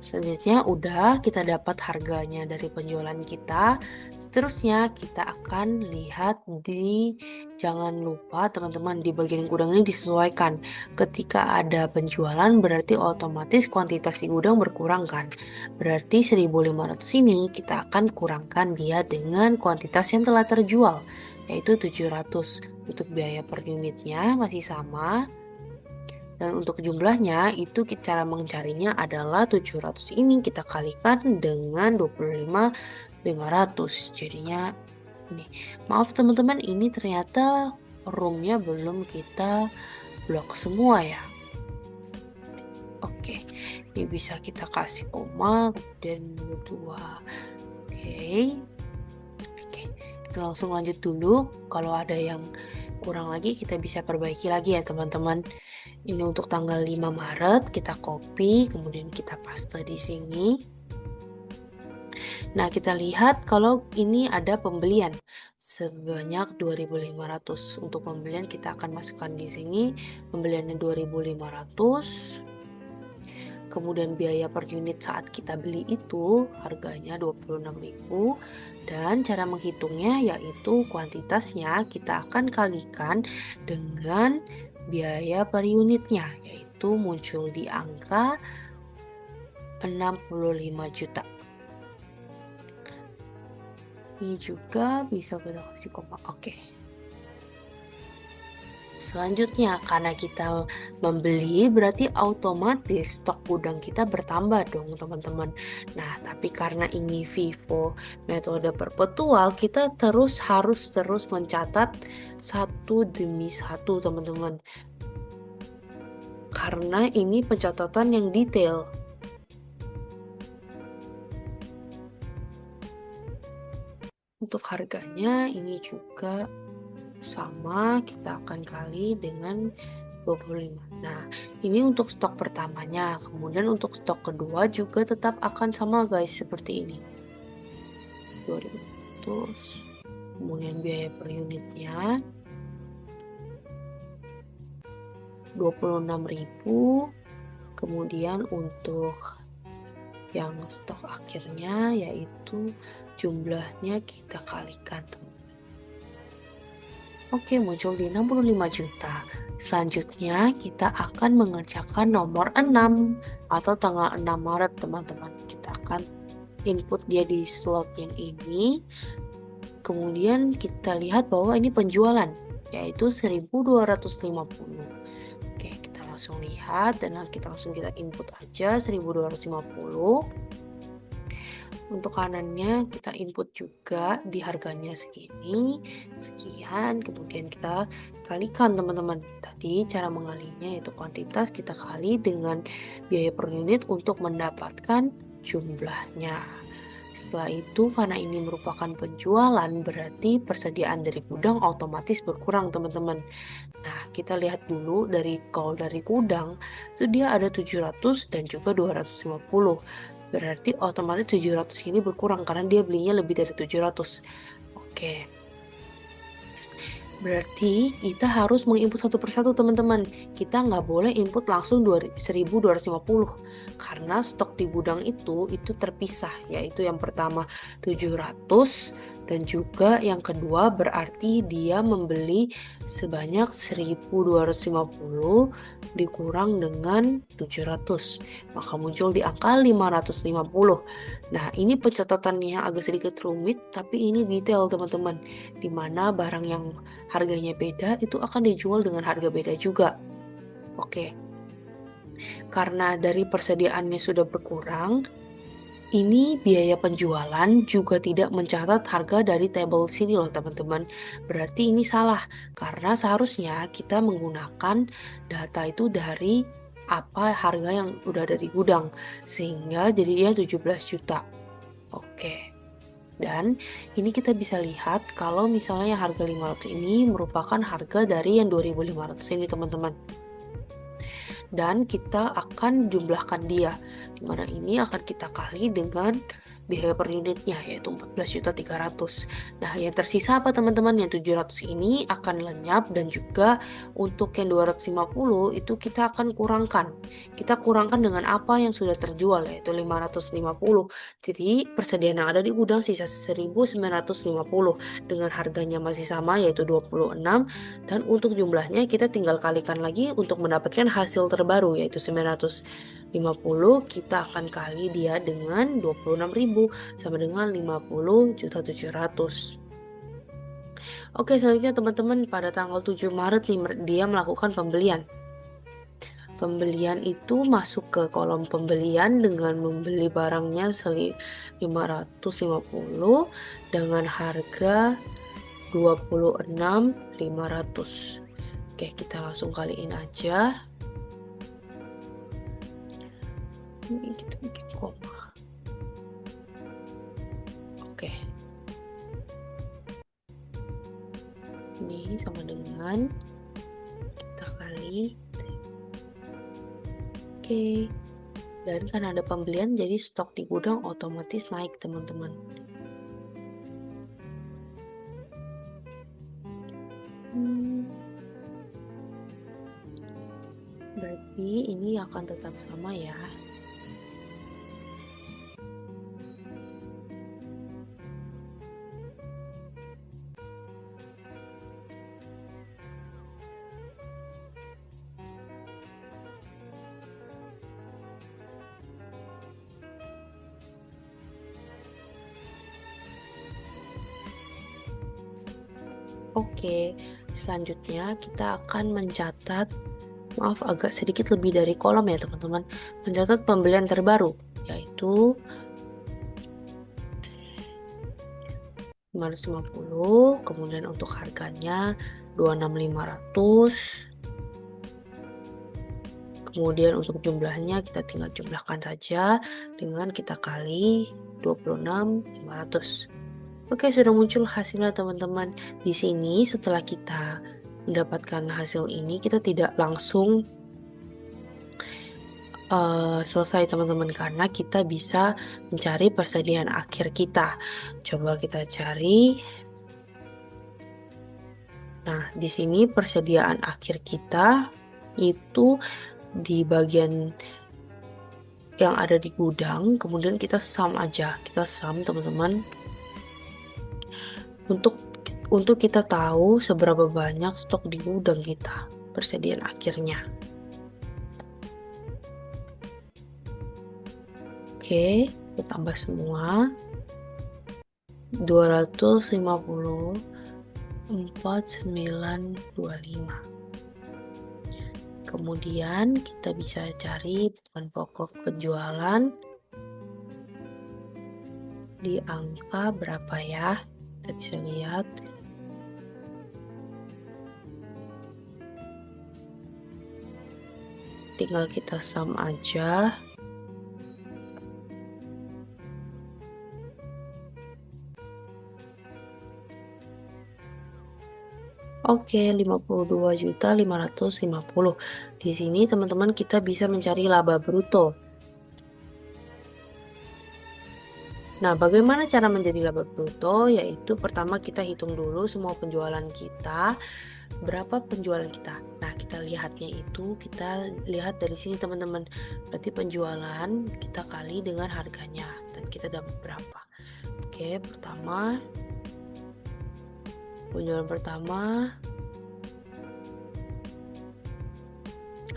selanjutnya udah kita dapat harganya dari penjualan kita. Seterusnya kita akan lihat jangan lupa teman-teman, di bagian gudang ini disesuaikan. Ketika ada penjualan berarti otomatis kuantitas di gudang berkurang kan. Berarti 1.500 ini kita akan kurangkan dia dengan kuantitas yang telah terjual, yaitu 700. Untuk biaya per unitnya masih sama. Dan untuk jumlahnya itu cara mencarinya adalah 700 ini kita kalikan dengan 25.500. Jadinya ini. Maaf teman-teman, ini ternyata roomnya belum kita blok semua ya. Oke, ini bisa kita kasih koma dan 2. Oke, kita langsung lanjut dulu. Kalau ada yang kurang lagi kita bisa perbaiki lagi ya teman-teman. Ini untuk tanggal 5 Maret kita copy, kemudian kita paste di sini. Nah, kita lihat kalau ini ada pembelian sebanyak 2.500. Untuk pembelian kita akan masukkan di sini, pembeliannya 2.500. Kemudian biaya per unit saat kita beli itu harganya 26.000, dan cara menghitungnya yaitu kuantitasnya kita akan kalikan dengan biaya per unitnya, yaitu muncul di angka 65 juta. Ini juga bisa kita kasih koma. Oke. Selanjutnya, karena kita membeli berarti otomatis stok gudang kita bertambah dong teman-teman. Nah, tapi karena ini FIFO metode perpetual, kita harus terus mencatat satu demi satu teman-teman. Karena ini pencatatan yang detail. Untuk harganya ini juga sama, kita akan kali dengan 25. Nah, ini untuk stok pertamanya. Kemudian untuk stok kedua juga tetap akan sama guys, seperti ini. 200. Kemudian biaya per unitnya 26.000. Kemudian untuk yang stok akhirnya yaitu jumlahnya kita kalikan. Oke, muncul di 65 juta. Selanjutnya kita akan mengerjakan nomor 6 atau tanggal 6 Maret teman-teman. Kita akan input dia di slot yang ini. Kemudian kita lihat bahwa ini penjualan yaitu 1.250. Oke, kita langsung lihat dan kita input aja 1.250. Untuk kanannya kita input juga di harganya segini, sekian, kemudian kita kalikan teman-teman. Tadi cara mengalinya yaitu kuantitas kita kali dengan biaya per unit untuk mendapatkan jumlahnya. Setelah itu karena ini merupakan penjualan berarti persediaan dari gudang otomatis berkurang teman-teman. Nah, kita lihat dulu kalau dari gudang itu dia ada 700 dan juga 250. Berarti otomatis 700 ini berkurang karena dia belinya lebih dari 700. Oke. Berarti kita harus menginput satu persatu teman-teman. Kita nggak boleh input langsung 1.250 karena stok di gudang itu terpisah, yaitu yang pertama 700 dan juga yang kedua berarti dia membeli sebanyak 1.250 dikurang dengan 700, maka muncul di angka 550. Nah, ini pencatatannya agak sedikit rumit tapi ini detail teman-teman, dimana barang yang harganya beda itu akan dijual dengan harga beda juga. Oke. Karena dari persediaannya sudah berkurang, ini biaya penjualan juga tidak mencatat harga dari tabel sini loh teman-teman. Berarti ini salah karena seharusnya kita menggunakan data itu dari apa harga yang udah dari gudang sehingga jadinya 17 juta. Oke. Dan ini kita bisa lihat kalau misalnya yang harga 500 ini merupakan harga dari yang 2.500 ini teman-teman. Dan kita akan jumlahkan dia, dimana ini akan kita kali dengan biaya per unitnya yaitu 14.300. Nah, yang tersisa apa teman-teman? Yang 700 ini akan lenyap dan juga untuk yang 250 itu kita akan kurangkan. Kita kurangkan dengan apa yang sudah terjual yaitu 550. Jadi persediaan yang ada di gudang sisa 1.950 dengan harganya masih sama yaitu 26 dan untuk jumlahnya kita tinggal kalikan lagi untuk mendapatkan hasil terbaru yaitu 950. Kita akan kali dia dengan 26.000 sama dengan 50.700.000. Oke, selanjutnya teman-teman pada tanggal 7 Maret nih dia melakukan pembelian. Pembelian itu masuk ke kolom pembelian dengan membeli barangnya 550 dengan harga 26.500. Oke, kita langsung kaliin aja. Ini kita bikin koma. Oke. Ini sama dengan kita kali. Oke. Dan karena ada pembelian jadi stok di gudang otomatis naik teman-teman. Berarti ini akan tetap sama ya. Oke, selanjutnya kita akan mencatat, maaf agak sedikit lebih dari kolom ya teman-teman, mencatat pembelian terbaru, yaitu 550, kemudian untuk harganya 26.500, kemudian untuk jumlahnya kita tinggal jumlahkan saja dengan kita kali 26.500. Oke, sudah muncul hasilnya teman-teman. Di sini setelah kita mendapatkan hasil ini, kita tidak langsung selesai teman-teman, karena kita bisa mencari persediaan akhir kita. Coba kita cari. Nah, di sini persediaan akhir kita itu di bagian yang ada di gudang, kemudian kita sum aja. Kita sum teman-teman untuk kita tahu seberapa banyak stok di gudang kita, persediaan akhirnya. Oke, kita tambah semua. 250.4.925. Kemudian kita bisa cari bahan pokok penjualan di angka berapa ya? Kita bisa lihat. Tinggal kita sum aja. Oke, 52.550. Di sini teman-teman kita bisa mencari laba bruto. Nah, bagaimana cara menjadi laba bruto? Yaitu pertama kita hitung dulu semua penjualan kita, berapa penjualan kita. Nah, kita lihatnya itu, kita lihat dari sini teman-teman. Berarti penjualan kita kali dengan harganya, dan kita dapat berapa. Oke, penjualan pertama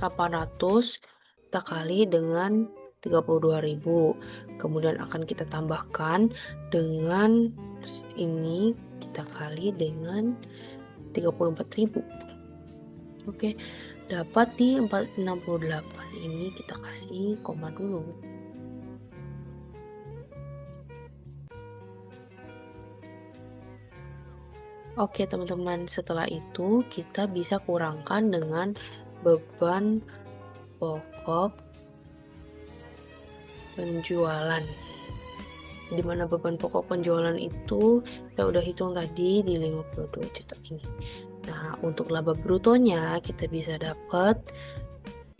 800, kita kali dengan 32.000. Kemudian akan kita tambahkan dengan ini, kita kali dengan 34.000. Oke, dapat di 468. Ini kita kasih koma dulu. Oke teman-teman, setelah itu kita bisa kurangkan dengan beban pokok penjualan, dimana beban pokok penjualan itu kita udah hitung tadi di 52 juta ini. Nah, untuk laba brutonya kita bisa dapat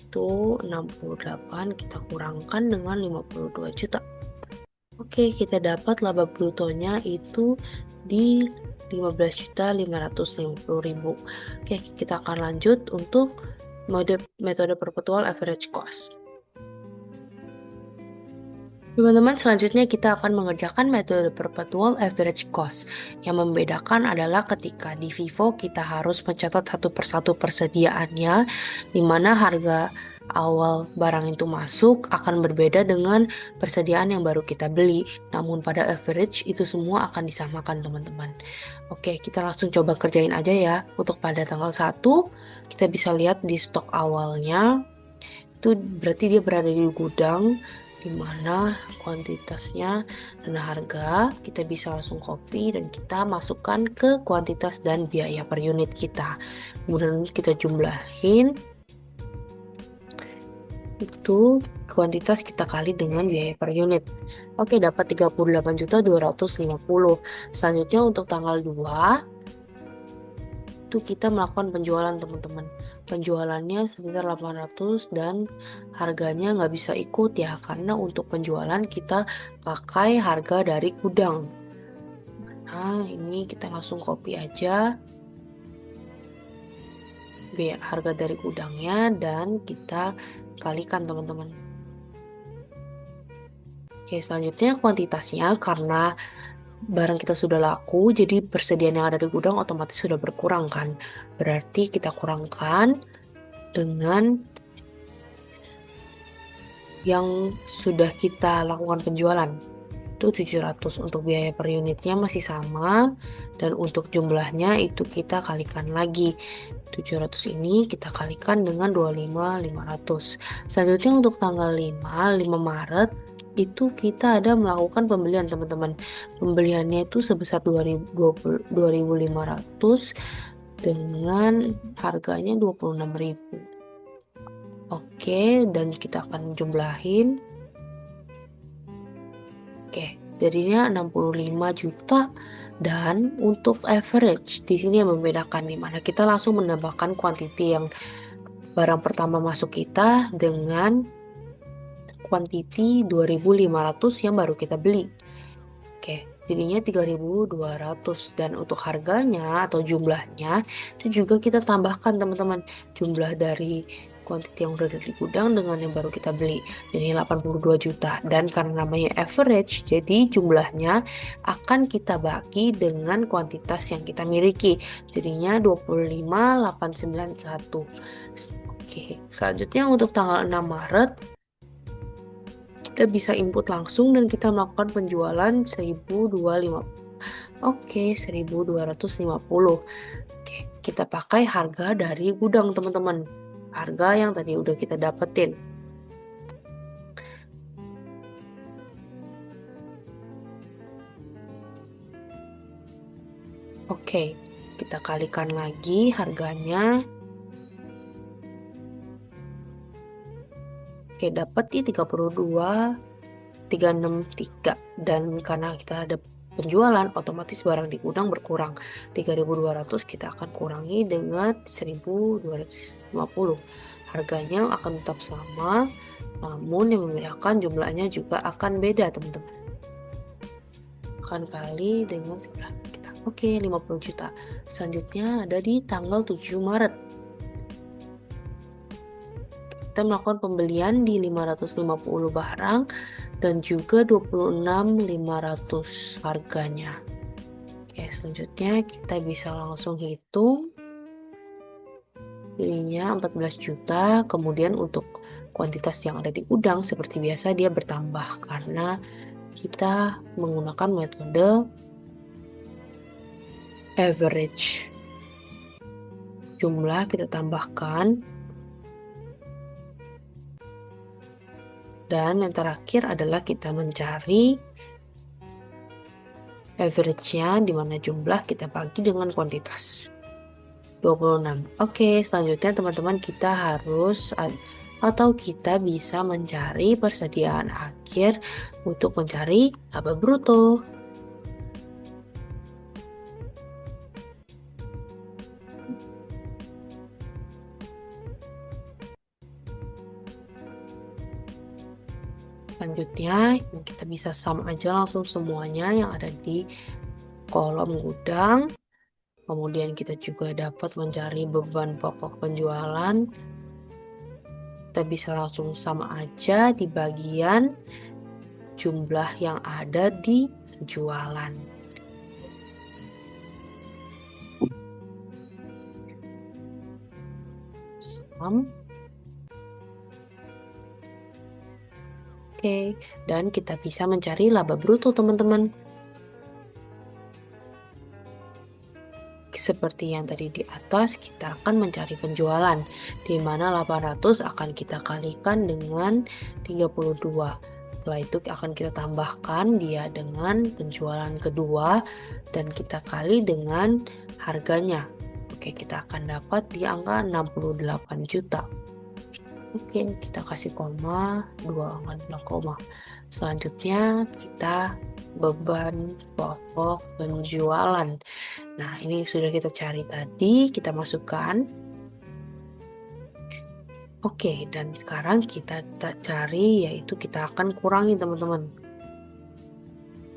itu 68, kita kurangkan dengan 52 juta. Oke, kita dapat laba brutonya itu di 15.550.000. Oke, kita akan lanjut untuk metode perpetual average cost. Teman-teman, selanjutnya kita akan mengerjakan metode perpetual average cost. Yang membedakan adalah ketika di FIFO kita harus mencatat satu persatu persediaannya, di mana harga awal barang itu masuk akan berbeda dengan persediaan yang baru kita beli. Namun pada average itu semua akan disamakan teman-teman. Oke, kita langsung coba kerjain aja ya. Untuk pada tanggal 1, kita bisa lihat di stok awalnya, itu berarti dia berada di gudang, di mana kuantitasnya dan harga kita bisa langsung copy dan kita masukkan ke kuantitas dan biaya per unit kita. Kemudian kita jumlahin, itu kuantitas kita kali dengan biaya per unit. Oke, dapat 38.250. Selanjutnya untuk tanggal 2 itu kita melakukan penjualan teman-teman. Penjualannya sekitar 800 dan harganya nggak bisa ikut ya, karena untuk penjualan kita pakai harga dari gudang. Nah, ini kita langsung copy aja harga dari gudangnya dan kita kalikan teman-teman. Oke, selanjutnya kuantitasnya, karena barang kita sudah laku, jadi persediaan yang ada di gudang otomatis sudah berkurang kan. Berarti kita kurangkan dengan yang sudah kita lakukan penjualan. itu 700. Untuk biaya per unitnya masih sama, dan untuk jumlahnya itu kita kalikan lagi. 700 ini kita kalikan dengan 25.500. Selanjutnya untuk tanggal 5 Maret, itu kita ada melakukan pembelian teman-teman. Pembeliannya itu sebesar 2.500 dengan harganya 26.000. Oke, dan kita akan jumlahin. Oke, jadinya 65 juta. Dan untuk average, di sini yang membedakan, di mana kita langsung menambahkan quantity yang barang pertama masuk kita dengan quantity 2.500 yang baru kita beli. Oke, jadinya 3.200. Dan untuk harganya atau jumlahnya itu juga kita tambahkan teman-teman, jumlah dari quantity yang udah ada di gudang dengan yang baru kita beli. Jadi 82 juta. Dan karena namanya average, jadi jumlahnya akan kita bagi dengan kuantitas yang kita miliki. Jadinya 25.891. Oke, selanjutnya untuk tanggal 6 Maret kita bisa input langsung dan kita melakukan penjualan 1.250. Oke, 1.250. Oke, kita pakai harga dari gudang teman-teman. Harga yang tadi udah kita dapetin. Oke, kita kalikan lagi harganya. Oke, dapat di 32.363. Dan karena kita ada penjualan, otomatis barang di gudang berkurang. 3.200 kita akan kurangi dengan 1.250. Harganya akan tetap sama, namun yang membedakan jumlahnya juga akan beda teman-teman. Akan kali dengan sebelah kita. Oke, 50 juta. Selanjutnya ada di tanggal 7 Maret. Kita melakukan pembelian di 550 barang dan juga 26.500 harganya. Oke, selanjutnya kita bisa langsung hitung. Jadinya 14 juta. Kemudian untuk kuantitas yang ada di gudang seperti biasa dia bertambah karena kita menggunakan metode average. Jumlah kita tambahkan. Dan yang terakhir adalah kita mencari average-nya, di mana jumlah kita bagi dengan kuantitas. 26. Oke, selanjutnya teman-teman kita harus atau kita bisa mencari persediaan akhir untuk mencari laba bruto. Selanjutnya kita bisa sum aja langsung semuanya yang ada di kolom gudang. Kemudian kita juga dapat mencari beban pokok penjualan. Kita bisa langsung sama aja di bagian jumlah yang ada di penjualan. Sum. Oke, dan kita bisa mencari laba bruto teman-teman. Seperti yang tadi di atas, kita akan mencari penjualan, di mana 800 akan kita kalikan dengan 32. Setelah itu akan kita tambahkan dia dengan penjualan kedua, dan kita kali dengan harganya. Oke, kita akan dapat di angka 68 juta. Oke, kita kasih koma, 2 koma. Selanjutnya kita beban pokok penjualan. Nah, ini sudah kita cari tadi, kita masukkan. Oke, dan sekarang kita cari, yaitu kita akan kurangi teman-teman.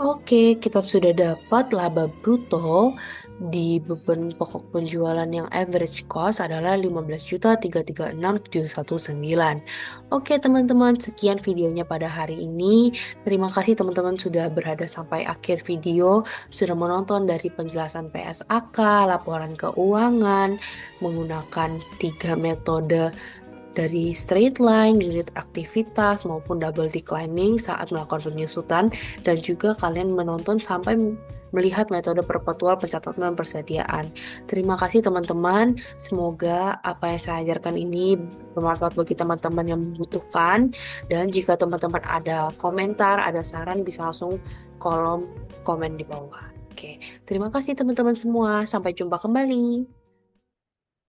Oke, kita sudah dapat laba bruto di beban pokok penjualan yang average cost adalah 15.336.719. Oke teman-teman, sekian videonya pada hari ini. Terima kasih teman-teman sudah berada sampai akhir video, sudah menonton dari penjelasan PSAK, laporan keuangan, menggunakan 3 metode dari straight line, unit aktivitas, maupun double declining saat melakukan penyusutan, dan juga kalian menonton sampai melihat metode perpetual pencatatan persediaan. Terima kasih teman-teman, semoga apa yang saya ajarkan ini bermanfaat bagi teman-teman yang membutuhkan, dan jika teman-teman ada komentar, ada saran, bisa langsung kolom komen di bawah. Oke, terima kasih teman-teman semua, sampai jumpa kembali.